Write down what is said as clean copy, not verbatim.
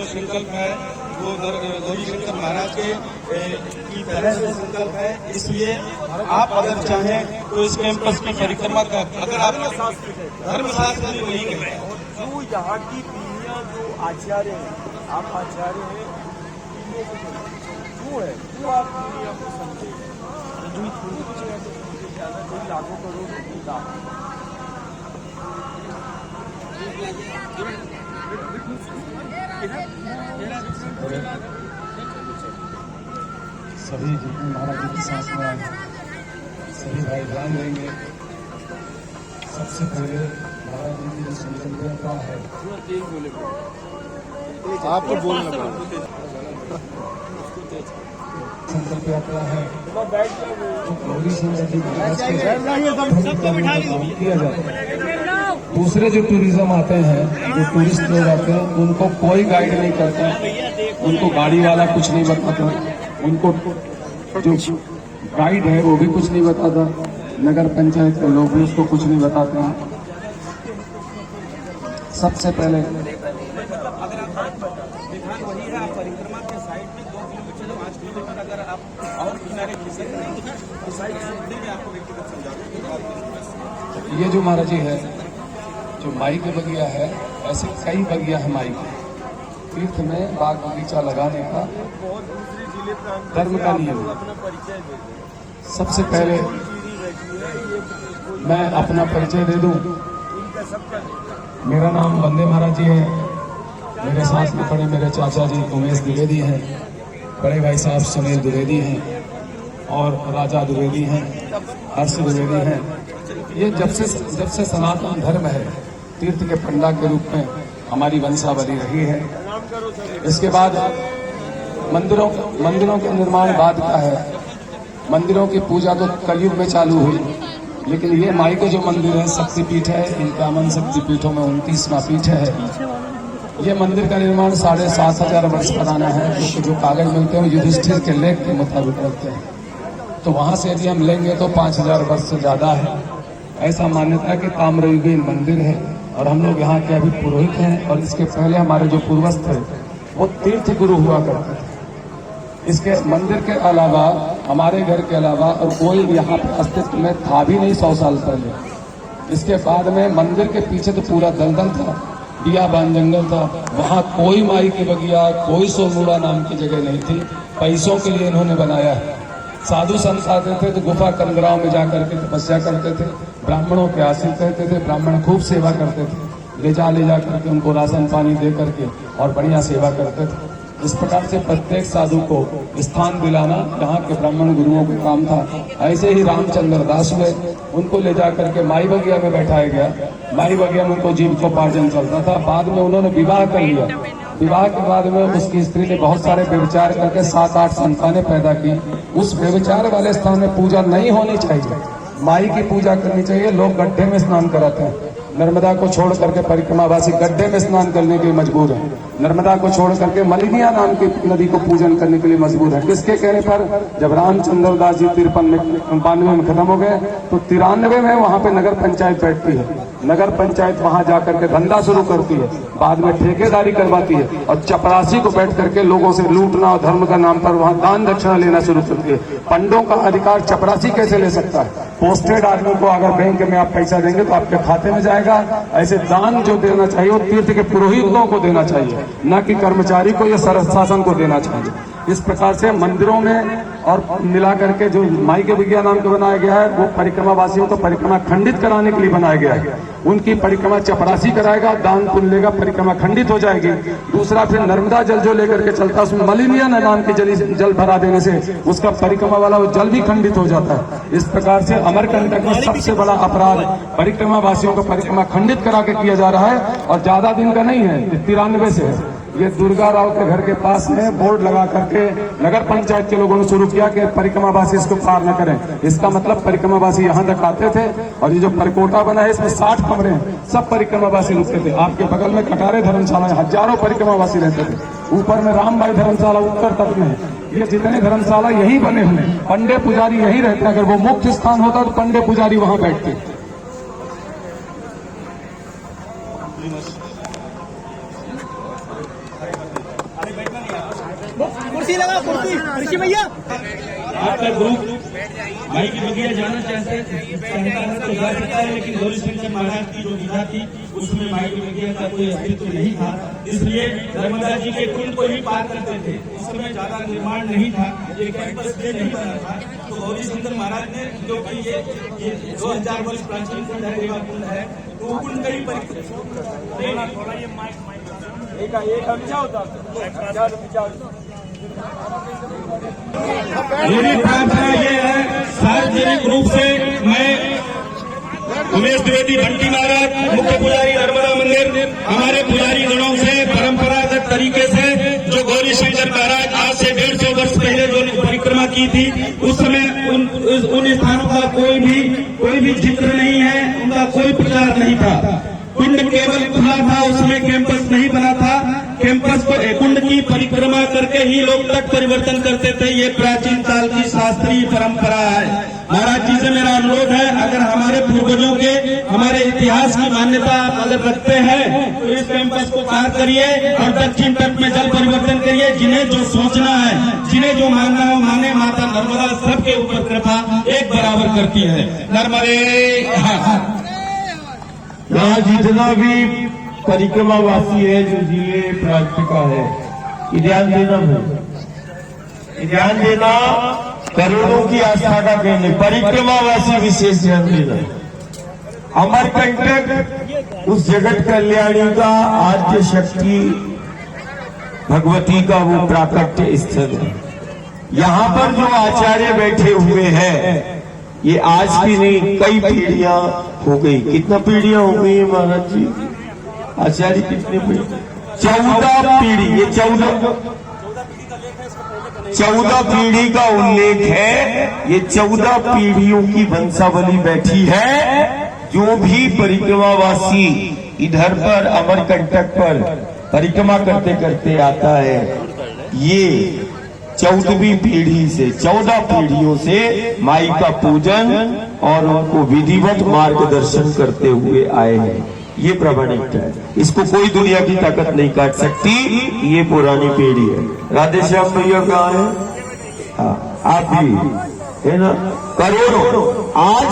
संकल्प है वो गौरी शंकर महाराज के की तरह से संकल्प है। इसलिए आप अगर चाहें तो इस कैंपस की परिक्रमा का अगर आप धर्मशास्त्र में नहीं कहते हैं, जो यहाँ की पीढ़ियाँ जो आचार्य हैं, आप आचार्य हैं, क्यों है, क्यों आप पीढ़ियाँ को समझे, जो थोड़ी कुछ है तो ज़्यादा कोई लाखों करोड़ की दाम सभी जितने महाराज जी की सांस में आए सभी भाई ध्यान देंगे। सबसे पहले महाराज जी की जो संकल्पना है आपको बोलना पड़ेगा, संकल्प यात्रा है तो गौरी शंकर जी किया जाता है। दूसरे जो टूरिज्म आते हैं, जो टूरिस्ट लोग आते हैं, उनको कोई गाइड नहीं करता, उनको गाड़ी वाला कुछ नहीं बताता, उनको जो गाइड है वो भी कुछ नहीं बताता, नगर पंचायत के लोग भी उसको कुछ नहीं बताते हैं। सबसे पहले परिक्रमा के साइड में 2 किलोमीटर 5 किलोमीटर अगर आप और किनारे खिसक तो साइड में आपको व्यक्तिगत समझा। ये जो महाराज जी है, जो माई के बगिया है, ऐसे कई बगिया है माई के। तीर्थ में बाग बगीचा लगाने का धर्म का नियम है। सबसे पहले मैं अपना परिचय दे दूं। मेरा नाम वंदे महाराज जी है। मेरे साथ में खड़े मेरे चाचा जी उमेश द्विवेदी हैं, बड़े भाई साहब सुनील द्विवेदी हैं और राजा द्विवेदी हैं, हर्ष द्विवेदी हैं। ये जब से सनातन धर्म है, तीर्थ के पंडा के रूप में हमारी वंशावली रही है। इसके बाद मंदिरों के निर्माण बाद का है। मंदिरों की पूजा तो कलयुग में चालू हुई, लेकिन ये माई के जो मंदिर है शक्तिपीठ है, 51 शक्तिपीठों में 29वां पीठ है। ये मंदिर का निर्माण 7,500 वर्ष पुराना है, क्योंकि जो कागज मिलते हैं युधिष्ठिर के लेख के मुताबिक रखते हैं। तो वहां से यदि हम लेंगे तो 5,000 वर्ष से ज्यादा है। ऐसा मान्यता है कि ताम्रयुगीन मंदिर है और हम लोग यहाँ के अभी पुरोहित हैं। और इसके पहले हमारे जो पूर्वज थे वो तीर्थ गुरु हुआ करते थे। इसके मंदिर के अलावा, हमारे घर के अलावा और कोई यहाँ पे अस्तित्व में था भी नहीं 100 साल पहले। इसके बाद में मंदिर के पीछे तो पूरा दलदल था, बियाबान जंगल था। वहाँ कोई माई की बगिया, कोई सोमुड़ा नाम की जगह नहीं थी। पैसों के लिए इन्होंने बनाया है। साधु संत आते थे तो गुफा कंदराओं में जाकर के तपस्या करते थे, ब्राह्मणों के आश्रित रहते थे, ब्राह्मण खूब सेवा करते थे, ले जा करके उनको राशन पानी दे करके और बढ़िया सेवा करते थे। इस प्रकार से प्रत्येक साधु को स्थान दिलाना यहाँ के ब्राह्मण गुरुओं का काम था। ऐसे ही रामचंद्र दास में उनको ले जा करके माई बगिया में बैठाया गया। माई बगिया में उनको जीविकोपार्जन चलता था। बाद में उन्होंने विवाह कर लिया। विवाह के बाद में उसकी स्त्री ने बहुत सारे व्यभिचार करके 7-8 संतानें पैदा की। उस व्यभिचार वाले स्थान में पूजा नहीं होनी चाहिए, माई की पूजा करनी चाहिए। लोग गड्ढे में स्नान कराते हैं। नर्मदा को छोड़ करके परिक्रमावासी गड्ढे में स्नान करने के लिए मजबूर है। नर्मदा को छोड़ करके मलिनिया नाम की नदी को पूजन करने के लिए मजबूर है। किसके कहने पर? जब रामचंद्र दास जी 93 में खत्म हो गए तो 93 में वहां पे नगर पंचायत बैठती है। नगर पंचायत वहां जाकर के धंधा शुरू करती है, बाद में ठेकेदारी करवाती है और चपरासी को बैठ करके लोगों से लूटना और धर्म का नाम पर वहां दान दक्षिणा लेना शुरू करती है। पंडों का अधिकार चपरासी कैसे ले सकता है? पोस्टेड आदमी को अगर बैंक में आप पैसा देंगे तो आपके खाते में जाएगा। ऐसे दान जो देना चाहिए वो तीर्थ के पुरोहितों को देना चाहिए, न कि कर्मचारी को या शासन को देना चाहिए। इस प्रकार से मंदिरों में और मिला करके जो माई के बगिया नाम का बनाया गया है वो परिक्रमा वासियों को परिक्रमा खंडित कराने के लिए बनाया गया है। उनकी परिक्रमा चपरासी कराएगा, दान पुण्य लेगा, परिक्रमा खंडित हो जाएगी। दूसरा, फिर नर्मदा जल जो लेकर के चलता है उसमें मलिनिया नाम की जल भरा देने से उसका परिक्रमा वाला वो जल भी खंडित हो जाता है। इस प्रकार से अमरकंटक में सबसे बड़ा अपराध परिक्रमा वासियों को परिक्रमा खंडित करा के किया जा रहा है। और ज्यादा दिन का नहीं है, 93 से है। ये दुर्गा राव के घर के पास में बोर्ड लगा करके नगर पंचायत के लोगों ने शुरू किया कि परिक्रमावासी इसको पार न करें। इसका मतलब परिक्रमावासी यहाँ तक आते थे। और ये जो परकोटा बना है इसमें 60 कमरे हैं, सब परिक्रमावासी रुकते थे। आपके बगल में कटारे धर्मशाला है, हजारों परिक्रमावासी रहते थे। ऊपर में रामबाई धर्मशाला उत्तर तक में, ये जितने धर्मशाला यही बने हुए, पंडे पुजारी यही रहते हैं। अगर वो मुख्य स्थान होता तो पंडे पुजारी वहां बैठते। कुर्सी लगा, कुर्सी ऋषि भैया। आपका ग्रुप भाई की बगिया जाना चाहता है तो जा सकता है, लेकिन गौरी शंकर महाराज की जो विधा थी उसमें माई की बगिया का कोई अस्तित्व नहीं था, इसलिए नर्मदा जी के कुंड को ही पार करते थे। उस समय ज्यादा निर्माण नहीं था, ये कैंपस भी नहीं बना था, तो गौरी शंकर महाराज ने जो कि ये 2000 वर्ष प्राचीन कुंड है, तो कुंड का ही मेरी प्रार्थना ये है, सार्वजनिक रूप से मैं उमेश द्विवेदी भट्टी महाराज, मुख्य पुजारी नर्मदा मंदिर, हमारे पुजारी गणों से परंपरागत तरीके से जो गौरी शंकर महाराज आज से 150 वर्ष पहले जो परिक्रमा की थी, उस समय उन स्थानों का कोई भी जिक्र नहीं है, उनका कोई प्रचार नहीं था। कुंड केवल खुला था, उसमें कैंपस नहीं बना था। कैंपस पर कुंड की परिक्रमा करके ही लोग तट परिवर्तन करते थे, ये प्राचीन काल की शास्त्रीय परंपरा है। महाराज जी से मेरा अनुरोध है, अगर हमारे पूर्वजों के हमारे इतिहास की मान्यता आप अगर रखते हैं तो इस कैंपस को पार करिए और दक्षिण तट में जल परिवर्तन करिए। जिन्हें जो सोचना है, जिन्हें जो मानना हो माने, माता नर्मदा सबके ऊपर कृपा एक बराबर करती है। नर्मदे यहाँ जितना भी परिक्रमावासी है जो जिले प्रांत का है, ये ध्यान देना भाई, ध्यान देना, करोड़ों की आस्था का केंद्र परिक्रमावासी विशेष ध्यान देना। अमरकंटक उस जगत कल्याणी का आद्य शक्ति भगवती का वो प्राकट्य स्थल है। यहाँ पर जो आचार्य बैठे हुए हैं, ये आज की नहीं, कई पीढ़ियां हो गई। कितना पीढ़ियां हो गई है महाराज जी? आचार्य कितने पीढ़ी? 14 पीढ़ी। ये 14 पीढ़ी का उल्लेख है। ये 14 पीढ़ियों की वंशावली बैठी है। जो भी परिक्रमावासी इधर पर अमरकंटक पर परिक्रमा करते करते आता है, ये 14वीं पीढ़ी से 14 पीढ़ियों से माई का पूजन और उनको विधिवत मार्गदर्शन करते हुए आए हैं। ये प्रामाणिकता है, इसको कोई दुनिया की ताकत नहीं काट सकती। ये पुरानी पीढ़ी है। राधेश्याम भैया कहाँ है? हाँ, आप भी है ना, करोड़ों आज